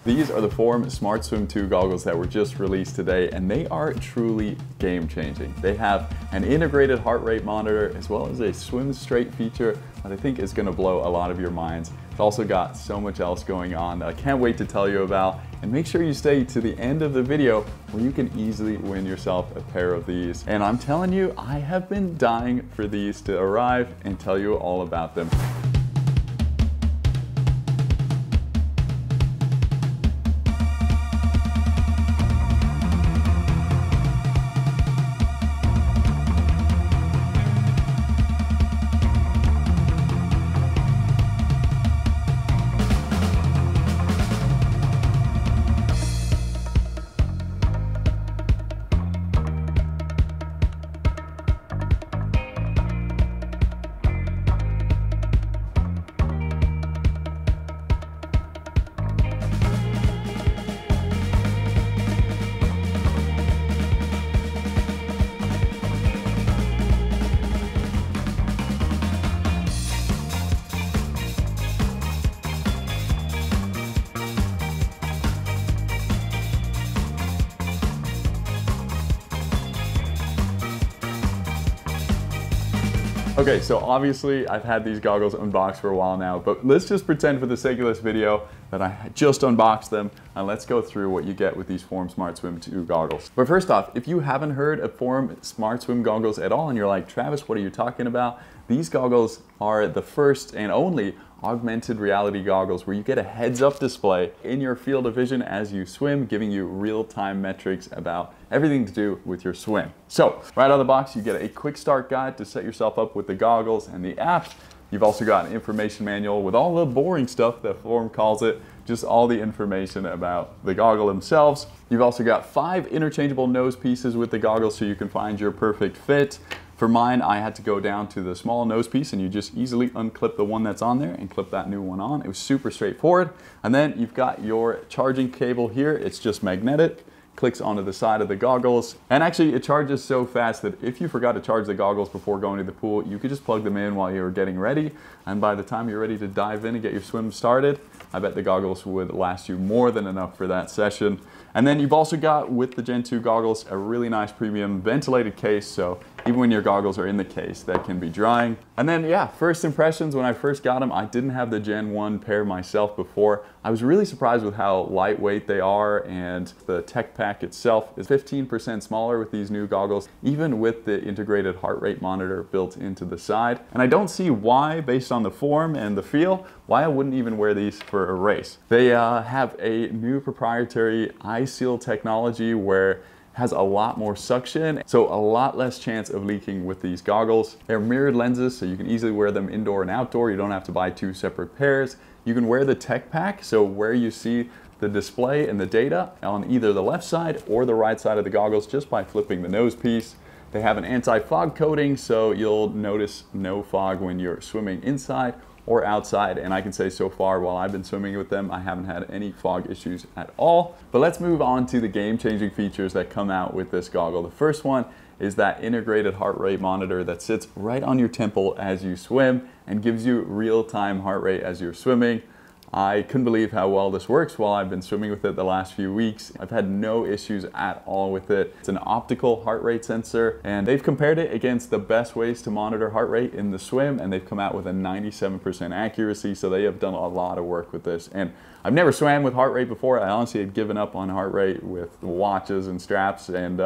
These are the Form Smart Swim 2 goggles that were just released today, and they are truly game-changing. They have an integrated heart rate monitor as well as a swim straight feature that I think is going to blow a lot of your minds. It's also got so much else going on that I can't wait to tell you about, and make sure you stay to the end of the video where you can easily win yourself a pair of these. And I'm telling you, I have been dying for these to arrive and tell you all about them. Okay, so obviously I've had these goggles unboxed for a while now, but let's just pretend for the sake of this video that I just unboxed them, and let's go through what you get with these Form Smart Swim 2 goggles. But first off, if you haven't heard of Form Smart Swim goggles at all and you're like, Travis, what are you talking about? These goggles are the first and only augmented reality goggles where you get a heads-up display in your field of vision as you swim, giving you real-time metrics about everything to do with your swim. So right out of the box, you get a quick start guide to set yourself up with the goggles and the app. You've also got an information manual with all the boring stuff that Form calls it, just all the information about the goggle themselves. You've also got 5 interchangeable nose pieces with the goggles so you can find your perfect fit. For mine, I had to go down to the small nose piece and you just easily unclip the one that's on there and clip that new one on. It was super straightforward. And then you've got your charging cable here. It's just magnetic, clicks onto the side of the goggles. And actually it charges so fast that if you forgot to charge the goggles before going to the pool, you could just plug them in while you were getting ready. And by the time you're ready to dive in and get your swim started, I bet the goggles would last you more than enough for that session. And then you've also got, with the Gen 2 goggles, a really nice premium ventilated case, so even when your goggles are in the case, that can be drying. And then, yeah, first impressions, when I first got them, I didn't have the Gen 1 pair myself before. I was really surprised with how lightweight they are, and the tech pack itself is 15% smaller with these new goggles, even with the integrated heart rate monitor built into the side. And I don't see why, based on the form and the feel, why I wouldn't even wear these for a race. They have a new proprietary eye seal technology where has a lot more suction, so a lot less chance of leaking with these goggles. They're mirrored lenses, so you can easily wear them indoor and outdoor. You don't have to buy 2 separate pairs. You can wear the tech pack, so where you see the display and the data on either the left side or the right side of the goggles just by flipping the nose piece. They have an anti-fog coating, so you'll notice no fog when you're swimming inside or outside, and I can say so far while I've been swimming with them, I haven't had any fog issues at all. But let's move on to the game-changing features that come out with this goggle. The first one is that integrated heart rate monitor that sits right on your temple as you swim and gives you real-time heart rate as you're swimming. I couldn't believe how well this works while I've been swimming with it the last few weeks. I've had no issues at all with it. It's an optical heart rate sensor, and they've compared it against the best ways to monitor heart rate in the swim, and they've come out with a 97% accuracy, so they have done a lot of work with this. And I've never swam with heart rate before. I honestly had given up on heart rate with watches and straps, and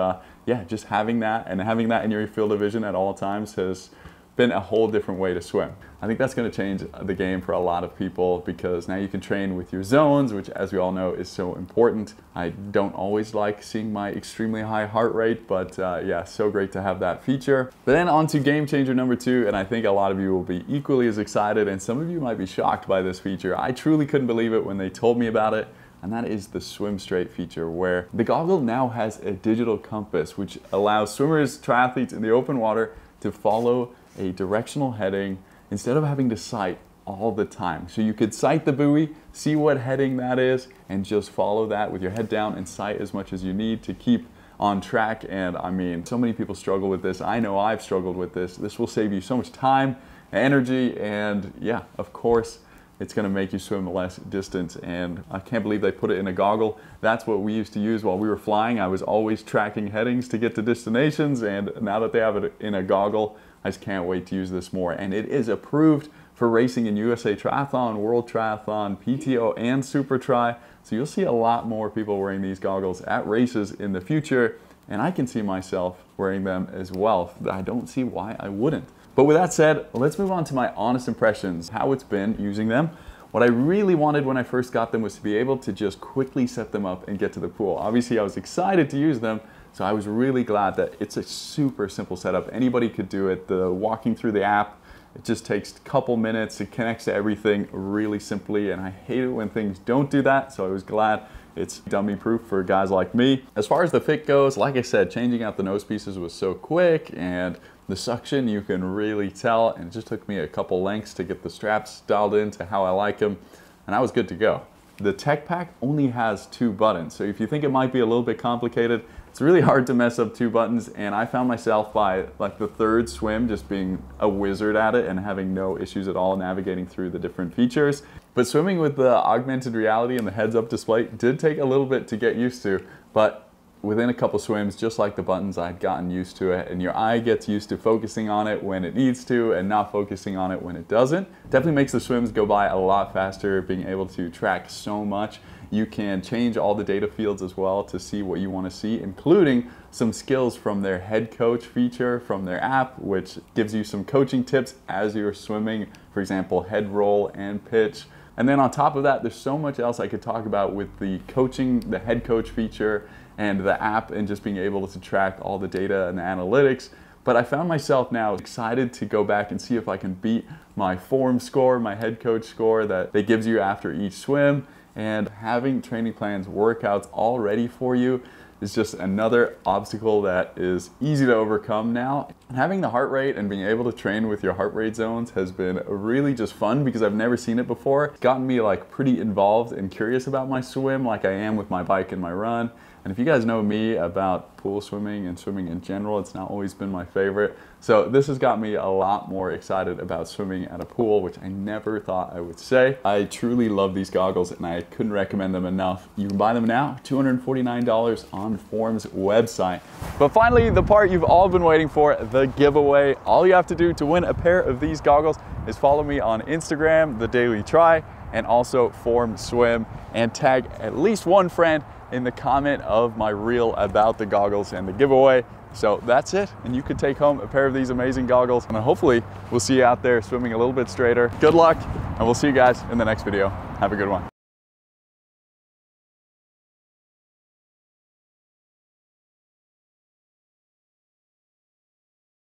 yeah, just having that in your field of vision at all times has been a whole different way to swim. I think that's going to change the game for a lot of people because now you can train with your zones, which as we all know is so important. I don't always like seeing my extremely high heart rate, but yeah, so great to have that feature. But then on to game changer number 2, and I think a lot of you will be equally as excited, and some of you might be shocked by this feature. I truly couldn't believe it when they told me about it. And that is the swim straight feature, where the goggle now has a digital compass, which allows swimmers, triathletes in the open water to follow a directional heading instead of having to sight all the time. So you could sight the buoy, see what heading that is, and just follow that with your head down and sight as much as you need to keep on track. And I mean, so many people struggle with this. I know I've struggled with this. This will save you so much time, energy, and yeah, of course, it's going to make you swim less distance. And I can't believe they put it in a goggle. That's what we used to use while we were flying. I was always tracking headings to get to destinations, and now that they have it in a goggle, I just can't wait to use this more. And it is approved for racing in USA Triathlon, World Triathlon, PTO, and Super Tri. So you'll see a lot more people wearing these goggles at races in the future, and I can see myself wearing them as well. I don't see why I wouldn't. But with that said, let's move on to my honest impressions, how it's been using them. What I really wanted when I first got them was to be able to just quickly set them up and get to the pool. Obviously, I was excited to use them, so I was really glad that it's a super simple setup. Anybody could do it. The walking through the app, it just takes a couple minutes. It connects to everything really simply, and I hate it when things don't do that, so I was glad it's dummy proof for guys like me. As far as the fit goes, like I said, changing out the nose pieces was so quick, and the suction, you can really tell, and it just took me a couple lengths to get the straps dialed in to how I like them, and I was good to go. The tech pack only has 2 buttons, so if you think it might be a little bit complicated, it's really hard to mess up 2 buttons, and I found myself by like the 3rd swim just being a wizard at it and having no issues at all navigating through the different features. But swimming with the augmented reality and the heads-up display did take a little bit to get used to, but within a couple swims, just like the buttons, I'd gotten used to it, and your eye gets used to focusing on it when it needs to and not focusing on it when it doesn't. Definitely makes the swims go by a lot faster, being able to track so much. You can change all the data fields as well to see what you want to see, including some skills from their head coach feature from their app, which gives you some coaching tips as you're swimming, for example, head roll and pitch. And then on top of that, there's so much else I could talk about with the coaching, the head coach feature, and the app, and just being able to track all the data and the analytics. But I found myself now excited to go back and see if I can beat my form score, my head coach score that it gives you after each swim. And having training plans, workouts all ready for you is just another obstacle that is easy to overcome now. And having the heart rate and being able to train with your heart rate zones has been really just fun because I've never seen it before. It's gotten me like pretty involved and curious about my swim like I am with my bike and my run. And if you guys know me about pool swimming and swimming in general, it's not always been my favorite. So this has got me a lot more excited about swimming at a pool, which I never thought I would say. I truly love these goggles and I couldn't recommend them enough. You can buy them now, $249 on Form's website. But finally, the part you've all been waiting for, the giveaway. All you have to do to win a pair of these goggles is follow me on Instagram, The Daily Tri, and also Form Swim, and tag at least one friend in the comment of my reel about the goggles and the giveaway. So that's it, and you could take home a pair of these amazing goggles, and hopefully we'll see you out there swimming a little bit straighter. Good luck, and we'll see you guys in the next video. Have a good one.